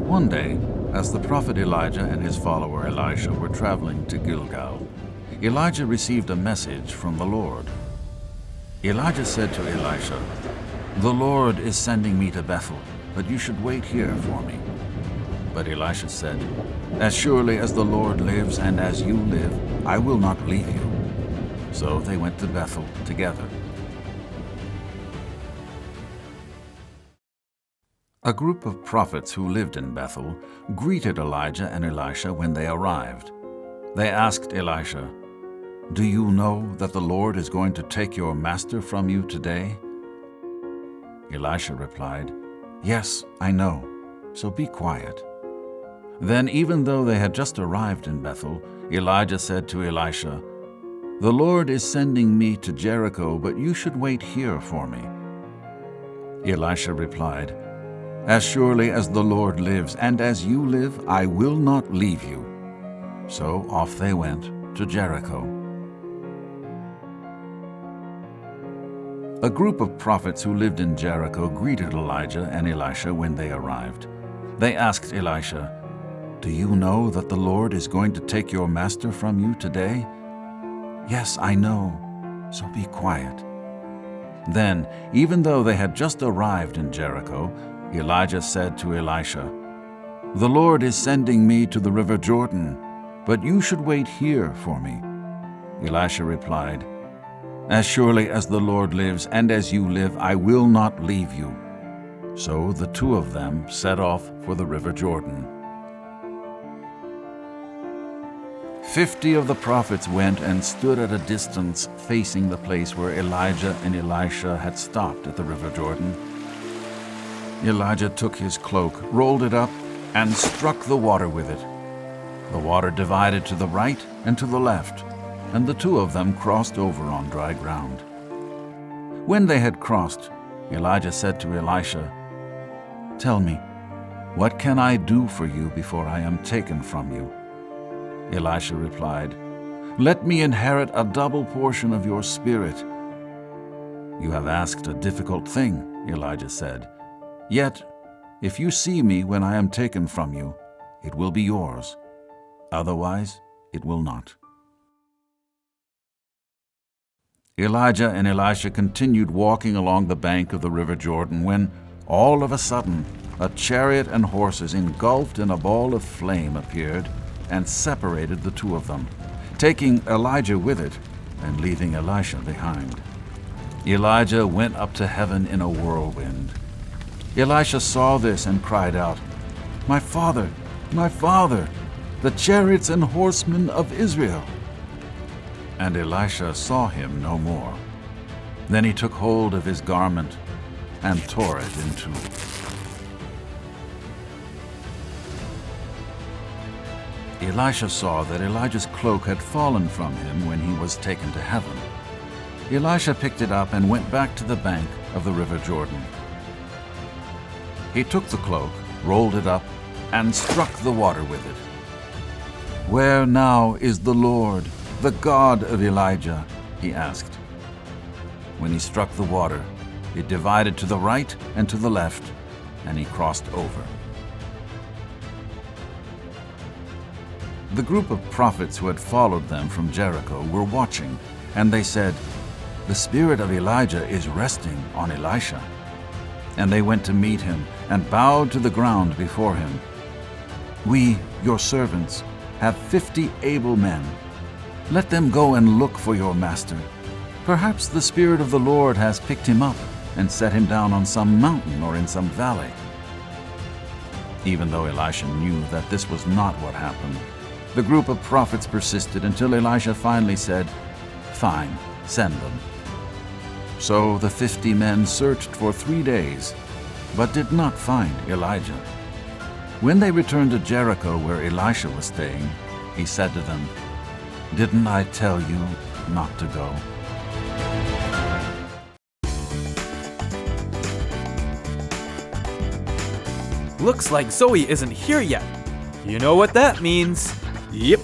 One day, as the prophet Elijah and his follower Elisha were traveling to Gilgal, Elijah received a message from the Lord. Elijah said to Elisha, "The Lord is sending me to Bethel, but you should wait here for me." But Elisha said, "As surely as the Lord lives and as you live, I will not leave you." So they went to Bethel together. A group of prophets who lived in Bethel greeted Elijah and Elisha when they arrived. They asked Elisha, "Do you know that the Lord is going to take your master from you today?" Elisha replied, "Yes, I know, so be quiet." Then, even though they had just arrived in Bethel, Elijah said to Elisha, "The Lord is sending me to Jericho, but you should wait here for me." Elisha replied, "As surely as the Lord lives and as you live, I will not leave you." So off they went to Jericho. A group of prophets who lived in Jericho greeted Elijah and Elisha when they arrived. They asked Elisha, "Do you know that the Lord is going to take your master from you today?" "Yes, I know, so be quiet." Then, even though they had just arrived in Jericho, Elijah said to Elisha, "The Lord is sending me to the river Jordan, but you should wait here for me." Elisha replied, "As surely as the Lord lives and as you live, I will not leave you." So the two of them set off for the river Jordan. 50 of the prophets went and stood at a distance facing the place where Elijah and Elisha had stopped at the river Jordan. Elijah took his cloak, rolled it up, and struck the water with it. The water divided to the right and to the left, and the two of them crossed over on dry ground. When they had crossed, Elijah said to Elisha, "Tell me, what can I do for you before I am taken from you?" Elisha replied, "Let me inherit a double portion of your spirit." "You have asked a difficult thing," Elijah said. "Yet, if you see me when I am taken from you, it will be yours. Otherwise, it will not." Elijah and Elisha continued walking along the bank of the river Jordan when, all of a sudden, a chariot and horses engulfed in a ball of flame appeared and separated the two of them, taking Elijah with it and leaving Elisha behind. Elijah went up to heaven in a whirlwind. Elisha saw this and cried out, my father, the chariots and horsemen of Israel!" And Elisha saw him no more. Then he took hold of his garment and tore it in two. Elisha saw that Elijah's cloak had fallen from him when he was taken to heaven. Elisha picked it up and went back to the bank of the river Jordan. He took the cloak, rolled it up, and struck the water with it. "Where now is the Lord, the God of Elijah?" he asked. When he struck the water, it divided to the right and to the left, and he crossed over. The group of prophets who had followed them from Jericho were watching, and they said, "The spirit of Elijah is resting on Elisha." And they went to meet him and bowed to the ground before him. "We, your servants, have 50 able men. Let them go and look for your master. Perhaps the Spirit of the Lord has picked him up and set him down on some mountain or in some valley." Even though Elisha knew that this was not what happened, the group of prophets persisted until Elisha finally said, "Fine, send them." So the 50 men searched for 3 days, but did not find Elijah. When they returned to Jericho where Elisha was staying, he said to them, "Didn't I tell you not to go?" Looks like Zoe isn't here yet. You know what that means. Yep,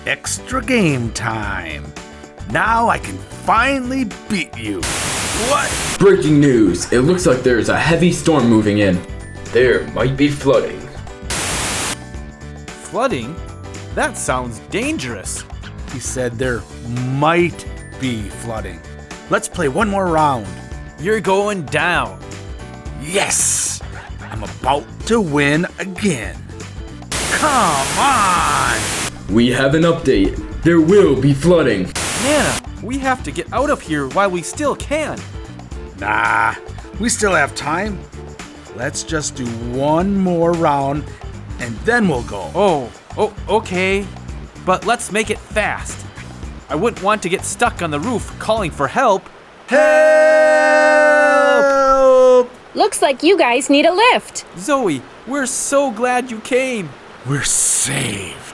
extra game time. Now I can finally beat you. What? Breaking news! It looks like there's a heavy storm moving in. There might be flooding. Flooding? That sounds dangerous. He said there might be flooding. Let's play one more round. You're going down. Yes! I'm about to win again. Come on! We have an update. There will be flooding. Nana, we have to get out of here while we still can. Nah, we still have time. Let's just do one more round and then we'll go. Oh, okay. But let's make it fast. I wouldn't want to get stuck on the roof calling for help. Help! Looks like you guys need a lift. Zoe, we're so glad you came. We're saved.